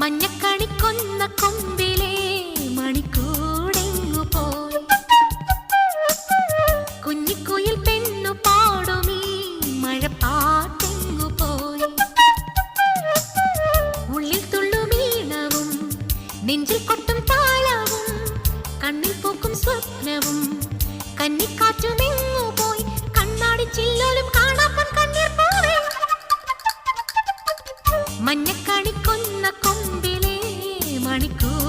മഞ്ഞക്കണിക്കൊന്ന കൊമ്പിലെ മണിക്കൂടെങ്ങു പോയി. കുഞ്ഞിക്കുയിൽ പെണ്ണു പാടുമീ മഴപ്പാട്ടെങ്ങു പോയി. ഉള്ളിൽ തുള്ളുമീണവും നെഞ്ചിൽ കൊട്ടും താളവും കണ്ണിൽ പൂക്കും സ്വപ്നവും കന്നിക്കാറ്റു നിന്നു പോയി. കണ്ണാടി ചില്ലോലും കാണാപ്പൻ കണ്ണീർ പോവേ. മഞ്ഞക്കണിക്കൊന്ന കൊമ്പിലെ മണിക്കൂർ